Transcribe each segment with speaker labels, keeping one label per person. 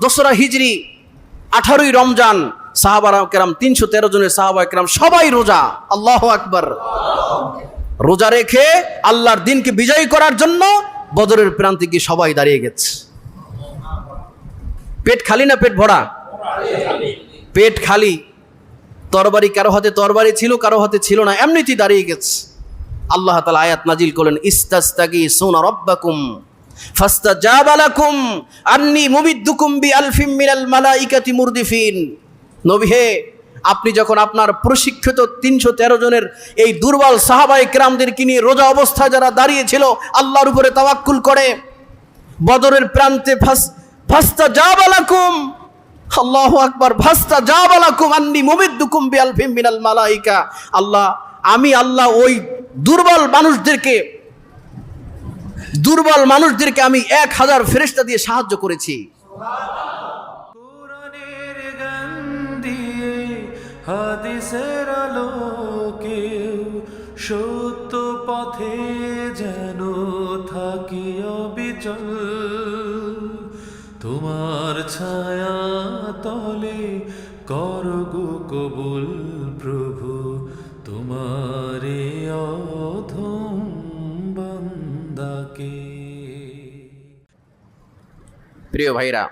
Speaker 1: 2রা হিজরি 18ই রমজান, সাহাবায়ে কেরাম 313 জনের সাহাবায়ে কেরাম সবাই রোজা। আল্লাহু আকবার। রোজা রেখে আল্লাহর দিনকে বিজয়ী করার জন্য বদরের প্রান্তে গিয়ে সবাই দাঁড়িয়ে গেছে। পেট খালি না পেট ভরা? পেট খালি। তরবারি, কারো হাতে তরবারি ছিল, কারো হাতে ছিল না, এমনিতেই দাঁড়িয়ে গেছে। আল্লাহ তাআলা আয়াত নাজিল করলেন, ইস্তাস্তাগীসুনা রাব্বাকুম ফাস্তাজাবা লাকুম আন্নী মুমিদ্দুকুম বিআলফিম মিনাল মালাইকাতি মুরদিফিন। নবী হে, আপনি যখন আপনার প্রশিক্ষিত 313 জনের এই দুর্বল সাহাবায়ে কেরামদেরকে নিয়ে রোজা অবস্থায় যারা দাঁড়িয়ে ছিল আল্লাহর উপরে তাওয়াক্কুল করে, বদরের প্রান্তে ফাস্তাজাবা লাকুম, আল্লাহু আকবার, ফাস্তাজাবা লাকুম আন্নী মুমিদ্দুকুম বিআলফিম মিনাল মালাইকা। আল্লাহ, আমি আল্লাহ ওই দুর্বল মানুষদেরকে আমি 1000 ফেরেশতা দিয়ে সাহায্য করেছি।
Speaker 2: কোরআনের গান দিয়ে হাদিসের আলোকে সত্য পথে যেন থাকি অবিচল, তোমার ছায়া তলে করগো কবুল প্রভু, তোমারে অধম বান্দাকে।
Speaker 1: প্রিয় ভাইরা,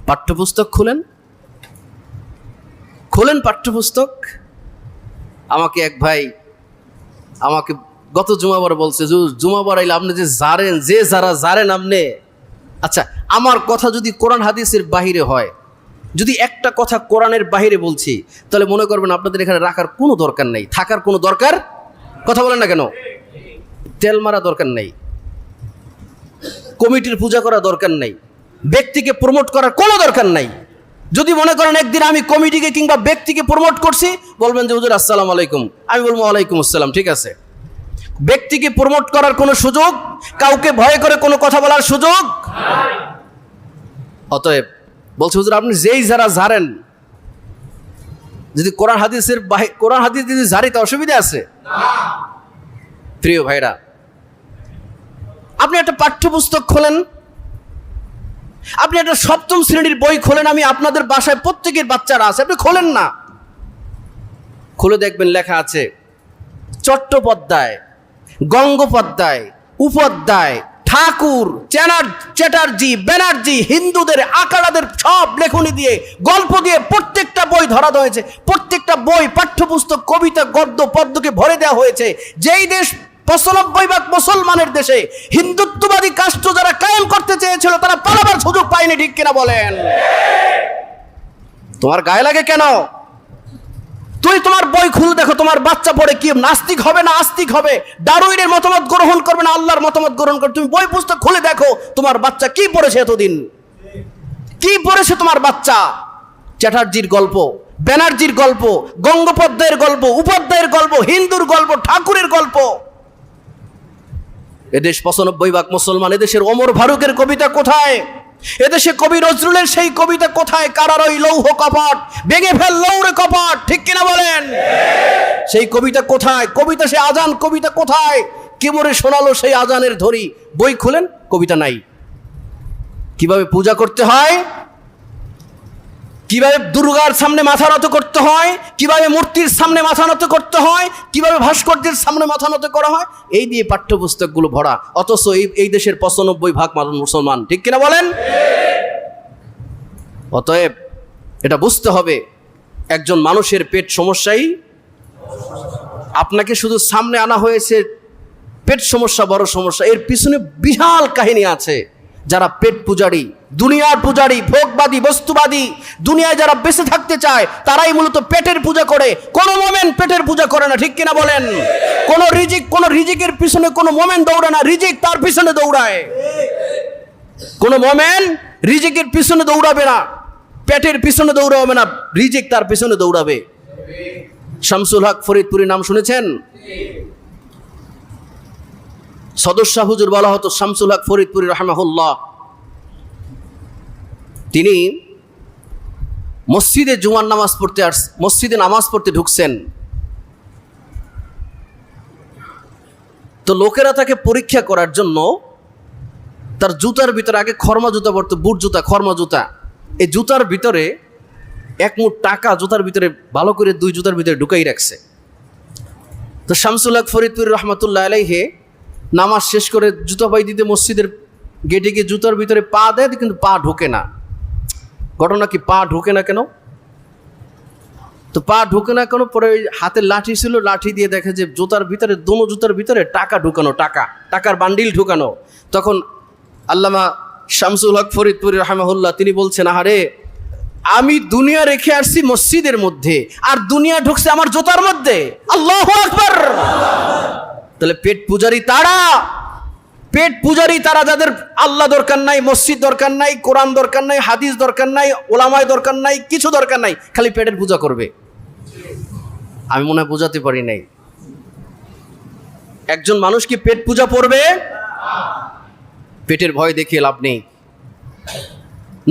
Speaker 1: পাঠ্যপুস্তক খুলেন পাঠ্যপুস্তক। আমাকে এক ভাই আমাকে গত জুমাবার বলছে, জুমাবার আইলে আপনি যারা জানেন আপনি, আচ্ছা আমার কথা যদি কোরআন হাদিসের বাহিরে হয়, যদি একটা কথা কোরআনের বাহিরে বলছি, তাহলে মনে করবেন আপনাদের এখানে রাখার কোনো দরকার নেই, থাকার কোনো দরকার, কথা বলেন না কেন, তেল মারা দরকার নেই, কমিটির পূজা করা দরকার নেই, ব্যক্তিকে প্রমোট করার কোনো দরকার নাই। যদি মনে করেন একদিন আমি কমিটিকে কিংবা ব্যক্তিকে প্রমোট করছি, বলবেন যে হুজুর আসসালামু আলাইকুম, আমি বলবো ওয়ালাইকুম আসসালাম, ঠিক আছে। ব্যক্তিকে প্রমোট করার কোনো সুযোগ, কাউকে ভয় করে কোনো কথা বলার সুযোগ। অতএব বলছে হুজুর আপনি যারা জানেন, যদি কোরআন হাদিস যদি জারি তা অসুবিধা আছে? প্রিয় ভাইরা, আপনি একটা পাঠ্যপুস্তক খোলেন, আপনি একটা 7ম শ্রেণীর বই খোলেন, আমি আপনাদের বাসায় প্রত্যেকের বাচ্চারা আছে, আপনি খোলেন না, খুলে দেখবেন লেখা আছে চট্টোপাধ্যায়, গঙ্গোপাধ্যায়, উপাধ্যায়, ঠাকুর, চ্যাটার্জি, ব্যানার্জি, হিন্দুদের আকারাদের সব লেখনী দিয়ে, গল্প দিয়ে প্রত্যেকটা বই ধরা হয়েছে, প্রত্যেকটা বই, পাঠ্যপুস্তক, কবিতা, গদ্য, পদ্যকে ভরে দেওয়া হয়েছে। যেই দেশ 95% মুসলমানের দেশে হিন্দুত্ববাদী কাস্ট যারা কায়েম করতে চেয়েছিল, তারা পালাবার সুযোগ পায়নি, ঠিক কিনা বলেন? তোমার গায়ে লাগে কেন? তোমার বই খুলে দেখো, তোমার বাচ্চা পড়ে কি নাস্তিক হবে না আস্তিক হবে, ডারউইনের মতামত গ্রহণ করবে না আল্লাহর মতামত গ্রহণ করবে? তুমি বই পুস্তক খুলে দেখো তোমার বাচ্চা কি পড়েছে, এতদিন কি পড়েছে তোমার বাচ্চা? চ্যাটার্জির গল্প, ব্যানার্জির গল্প, গঙ্গোপাধ্যায়ের গল্প, উপাধ্যায়ের গল্প, হিন্দুর গল্প, ঠাকুরের গল্প। এদেশ 95% মুসলমান, এদেশের ওমর ফারুকের কবিতা কোথায়? এদেশে কবি নজরুলের সেই কবিতা কোথায়? কারার ওই লৌহ কপাট ভেঙে ফেল লৌরে কপাট, ঠিক কিনা বলেন? সেই কবিতা কোথায়? কবিতা সে আজান কবিতা কোথায়? কে বলে শোনালো সেই আজানের ধরি? বই খুলেন, কবিতা নাই। কিভাবে পূজা করতে হয়, কিভাবে দুর্গার সামনে মাথা নত করতে হয়, কিভাবে মূর্তির সামনে মাথা নত করতে হয়, কিভাবে ভাস্কর্যের সামনে মাথা নত করা হয়, এই দিয়ে পাঠ্যপুস্তকগুলো ভরা। অথচ এই দেশের 95% মুসলমান, ঠিক কিনা বলেন? অতএব এটা বুঝতে হবে, একজন মানুষের পেট সমস্যাই, আপনাকে শুধু সামনে আনা হয়েছে পেট সমস্যা, বড় সমস্যা, এর পিছনে বিশাল কাহিনী আছে। যারা পেট পূজারী, দুনিয়ার পূজারী, ভোগবাদী, বস্তুবাদী, দুনিয়ায় যারা বেঁচে থাকতে চায়, তারাই মূলত পেটের পূজা করে। কোনো মোমেন পেটের পূজা করে না, ঠিক কিনা বলেন? কোন রিজিকের পিছনে কোনো মোমেন দৌড়ে না, রিজিক তার পিছনে দৌড়ায়। কোনো মোমেন রিজিকের পিছনে দৌড়াবে না, পেটের পিছনে দৌড়াবে না, রিজিক তার পিছনে দৌড়াবে। শামসুল হক ফরিদপুরি নাম শুনেছেন? সদস্য হুজুর বলা হতো শামসুল হক ফরিদপুরি রাহমাহুল্লাহ। তিনি মসজিদে জুমার নামাজ পড়তে মসজিদে নামাজ পড়তে ঢুকছেন, তো লোকেরা তাকে পরীক্ষা করার জন্য তার জুতার ভিতরে আগে খরমা জুতা পড়তো, বুট জুতা, খরমা জুতা। এই জুতার ভিতরে এক মুঠ টাকা জুতার ভিতরে ভালো করে 2 জুতার ভিতরে ঢুকাই রাখছে। তো শামসুল হক ফরিদপুর রহমতুল্লাহ আলাইহি নামাজ শেষ করে জুতা পাই দিতে মসজিদের গেটে গিয়ে জুতার ভিতরে পা দেয়, কিন্তু পা ঢোকে না। ঘটনা কি, পা ঢোকে না কেন? তো পা ঢোকে না কেন? পরে ওই হাতে লাঠি ছিল, লাঠি দিয়ে দেখে যে জুতার ভিতরে, দোনো জুতার ভিতরে টাকা ঢুকানো, টাকার বান্ডিল ঢুকানো। তখন আল্লামা শামসুল হক ফরিদপুরি রাহিমাহুল্লাহ তিনি বলছেন, আহারে আমি দুনিয়া রেখে আসছি মসজিদের মধ্যে, আর দুনিয়া ঢুকছে আমার জুতার মধ্যে। আল্লাহু আকবার। তাহলে পেট পূজারি তারা যাদের আল্লাহ দরকার নাই, মসজিদ দরকার নাই, কোরআন দরকার নাই, হাদিস দরকার নাই, ওলামায় দরকার নাই, কিছু দরকার নাই, খালি পেটের পূজা করবে। আমি মনে হয় বোঝাতে পারি নাই। একজন মানুষ কি পেট পূজা পড়বে? পেটের ভয় দেখিয়ে লাভ নেই,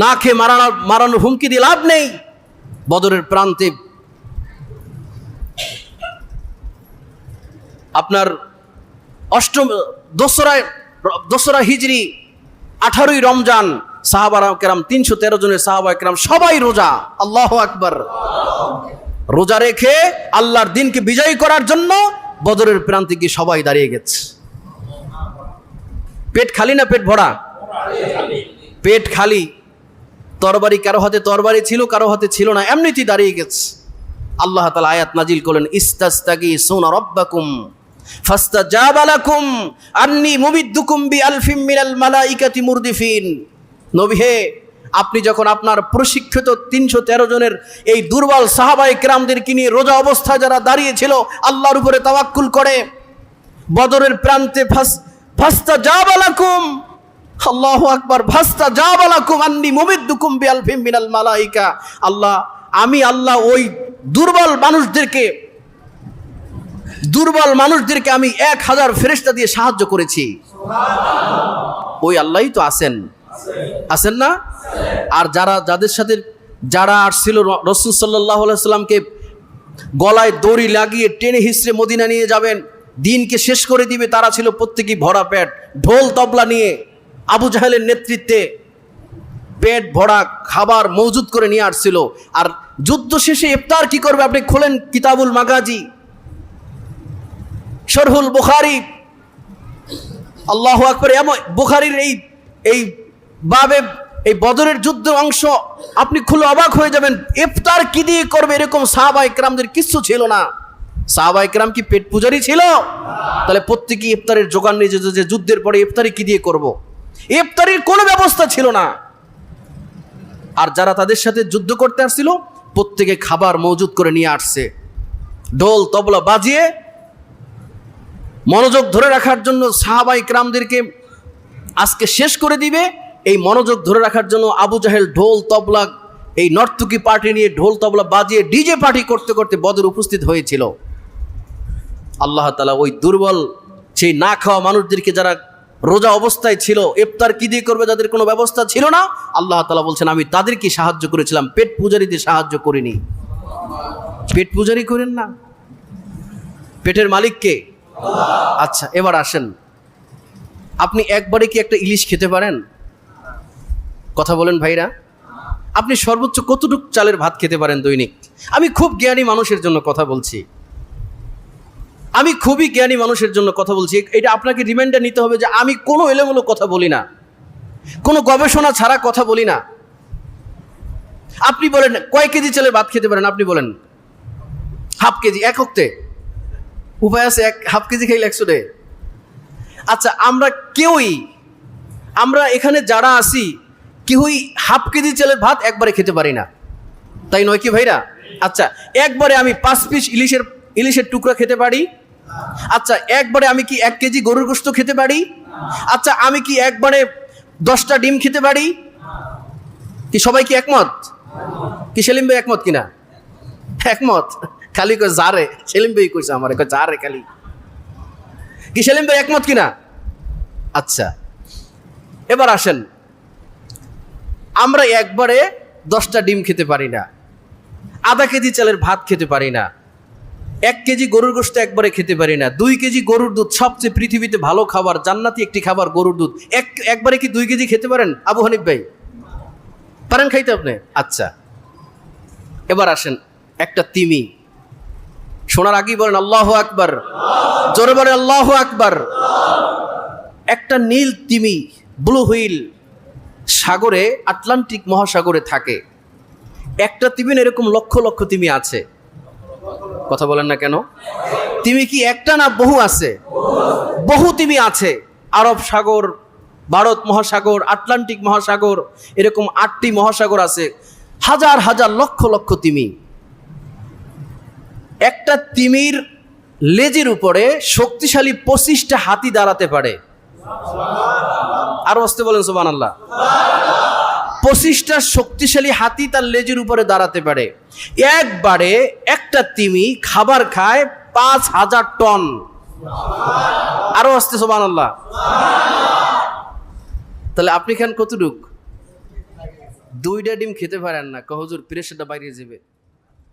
Speaker 1: না খেয়ে মারানোর হুমকি দিয়ে লাভ নেই। বদরের প্রান্তে আপনার দোসরা হিজরি 18ই রমজান, সাহাবারা কেরাম 313 জনের সাহাবা কেরাম সবাই রোজা। আল্লাহু আকবার। রোজা রেখে আল্লাহর দিনকে বিজয়ী করার জন্য বদরের প্রান্তে গিয়ে সবাই দাঁড়িয়ে গেছে। পেট খালি না পেট ভরা? পেট খালি। তরবারি, কারো হাতে তরবারি ছিল, কারো হাতে ছিল না, এমনিতেই দাঁড়িয়ে গেছে। আল্লাহ তাআলা আয়াত নাজিল করলেন, ইস্তাস্তাগীসুনা রাব্বাকুম ফাস্তাজাবা লাকুম আন্নী মুমিদ্দুকুম বিআলফিম মিনাল মালাইকাতি মুরদিফিন। নবী হে, আপনি যখন আপনার প্রশিক্ষিত 313 জনের এই দুর্বল সাহাবায়ে কেরামদেরকে নিয়ে রোজা অবস্থায় যারা দাঁড়িয়েছিল আল্লাহর উপরে তাওয়াক্কুল করে, বদরের প্রান্তে ফাস্তাজাবা লাকুম, আল্লাহু আকবার, ফাস্তাজাবা লাকুম আন্নী মুমিদ্দুকুম বিআলফিম মিনাল মালাইকা। আমি আল্লাহ ওই দুর্বল মানুষদেরকে আমি 1000 ফেরেশতা দিয়ে সাহায্য করেছি। ওই আল্লাহই তো আছেন না? আর যাদের সাথে যারা আসছিল রাসূল সাল্লাল্লাহু আলাইহি সাল্লামকে গলায় দড়ি লাগিয়ে টেনে হিঁচড়ে মদিনা নিয়ে যাবেন, দিনকে শেষ করে দিবে, তারা ছিল প্রত্যেকেই ভরা পেট, ঢোল তবলা নিয়ে আবু জাহেলের নেতৃত্বে পেট ভরা খাবার মজুদ করে নিয়ে আসছিল। আর যুদ্ধ শেষে ইফতার কি করবে? আপনি খোলেন কিতাবুল মাগাজি, শরহুল বুখারী, আল্লাহু আকবার, বুখারীর এই বাবে এই বদরের যুদ্ধ অংশ আপনি খুলে অবাক হয়ে যাবেন। ইফতার কি দিয়ে করবে এরকম সাহাবায়ে কেরামদের কিছু ছিল না। সাহাবায়ে কেরাম কি পেট পূজারি ছিল? তাহলে প্রত্যেকেই ইফতারের জোগান নিয়ে যেত, যে যুদ্ধের পরে ইফতারি কি দিয়ে করব। ইফতারির কোনো ব্যবস্থা ছিল না। আর যারা তাদের সাথে যুদ্ধ করতে আসছিল প্রত্যেকে খাবার মজুদ করে নিয়ে আসছে, ঢোল তবলা বাজিয়ে মনোযোগ ধরে রাখার জন্য সাহাবায়ে কেরামদেরকে আজকে শেষ করে দিবে। এই মনোযোগ ধরে রাখার জন্য আবু জাহেল ঢোল তবলা, এই নর্তকী পার্টি নিয়ে ঢোল তবলা বাজিয়ে ডিজে পার্টি করতে করতে বদর উপস্থিত হয়েছিল। আল্লাহ তাআলা ওই দুর্বল, সেই না খাওয়া মানুষদেরকে, যারা রোজা অবস্থায় ছিল, ইফতার কি দিয়ে করবে যাদের কোনো ব্যবস্থা ছিল না, আল্লাহ তাআলা বলছেন আমি তাদেরকে সাহায্য করেছিলাম, পেট পূজারীতে সাহায্য করিনি। পেট পূজারি করেন না, পেটের মালিক কে? আচ্ছা, এবার আসেন, আপনি একবারে কি একটা ইলিশ খেতে পারেন? কথা বলেন ভাইরা। আপনি সর্বোচ্চ কতটুকু চালের ভাত খেতে পারেন দৈনিক? আমি খুব জ্ঞানী মানুষের জন্য কথা বলছি, আমি খুবই জ্ঞানী মানুষের জন্য কথা বলছি। এটা আপনাকে রিমাইন্ডার নিতে হবে যে আমি কোনো এলোমেলো কথা বলি না, কোনো গবেষণা ছাড়া কথা বলি না। আপনি বলেন কয় কেজি চালের ভাত খেতে পারেন? আপনি বলেন হাফ কেজি, এক হক্তে উপায় আছে, হাফ কেজি খাইলে 100 ডে। আচ্ছা, আমরা এখানে যারা আছি কেউই হাফ কেজি চালের ভাত একবারে খেতে পারি না, তাই নয় কি ভাইরা? আচ্ছা, একবারে আমি 5 পিস ইলিশের টুকরা খেতে পারি? আচ্ছা, একবারে আমি কি 1 কেজি গরুর গোশত খেতে পারি? আচ্ছা, আমি কি একবারে 10টা ডিম খেতে পারি? কি সবাই কি একমত? কি সেলিম ভাই একমত কিনা? একমত। খালি কয় জারে, সেলিম ভাই কইছে আমার, কয় জারে খালি। কি সেলিম ভাই একমত কিনা? আচ্ছা, এবার আসেন, আমরা একবারে 10টা ডিম খেতে পারি না, আধা কেজি চালের ভাত খেতে পারি না, 1 কেজি গরুর গোশত একবারে খেতে পারি না। 2 কেজি গরুর দুধ, সবচেয়ে পৃথিবীতে ভালো খাবার, জান্নাতি একটি খাবার গরুর দুধ, একবারে কি 2 কেজি খেতে পারেন আবু হানিফ ভাই? পারেন খাইতে আপনি? আচ্ছা, এবার আসেন একটা তিমি। শোনার আগেই বলেন আল্লাহু আকবার, জোরে বলেন আল্লাহু আকবার। একটা নীল তিমি, ব্লু হুইল, সাগরে, আটলান্টিক মহাসাগরে থাকে। একটা তিমি না, এরকম লক্ষ লক্ষ তিমি আছে। কথা বলেন না কেন? তিমি কি একটা না বহু আছে? বহু তিমি আছে। আরব সাগর, ভারত মহাসাগর, আটলান্টিক মহাসাগর, এরকম 8টি মহাসাগর আছে। হাজার হাজার লক্ষ লক্ষ তিমি। একটা তিমির লেজের উপরে শক্তিশালী 25টা হাতি দাঁড়াতে পারে। আরো আসতে বলেন সুবহানাল্লাহ। 25টা শক্তিশালী হাতি তার লেজের উপরে দাঁড়াতে পারে। একবারে একটা তিমি খাবার খায় 5000 টন। আরো আসতে সুবহানাল্লাহ। তাহলে আপনি খান কতটুক? 2টা ডিম খেতে পারেন না, হুজুর প্রেশারটা বাইরে যাবে।